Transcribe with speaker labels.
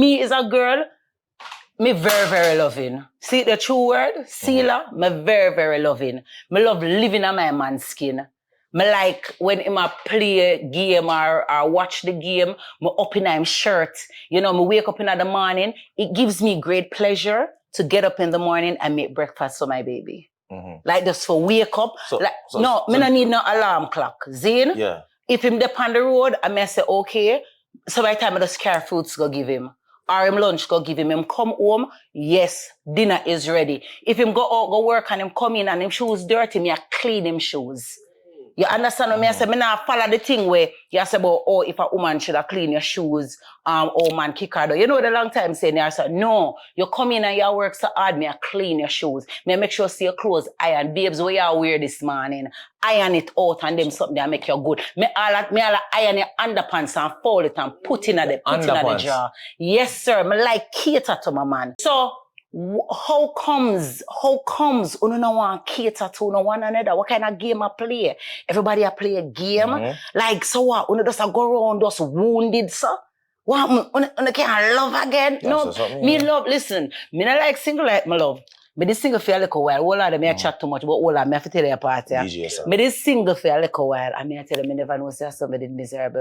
Speaker 1: Me is a girl, me very, very loving. See the true word? Sealer, me very, very loving. Me love living on my man's skin. Me like when him a play game or watch the game, me up in him shirt. You know, me wake up in the morning. It gives me great pleasure to get up in the morning and make breakfast for my baby. Like just for wake up. Me no need no alarm clock. Zane, if him dep on the road, I may say, okay, so by the time I just carry fruits go give him. Or him lunch go give him. Him come home, yes, dinner is ready. If him go out, go work and him come in and him shoes dirty, me I clean him shoes. You understand what I say? Me not follow the thing where you say about, oh, if a woman should have clean your shoes, oh man, kick her down. You know the long time saying, I say, no, you come in and you work so hard, me I clean your shoes. Me I make sure see your clothes iron. Babes, what you wear this morning? Iron it out and them something that make you good. Me all iron your underpants and fold it and put in the jar. Yes, sir. Me like cater to my man. So how comes you no want cater to one another? What kind of game I play? Everybody I play a game. Like so what? You just go around just wounded, sir. What? You can't love again? No, me love. Listen, me not like single like my love. Me this single for a little while. All of them I chat too much, but all of me have to tell you a part. Me this single for a little while. I mean I tell them I never know say somebody miserable.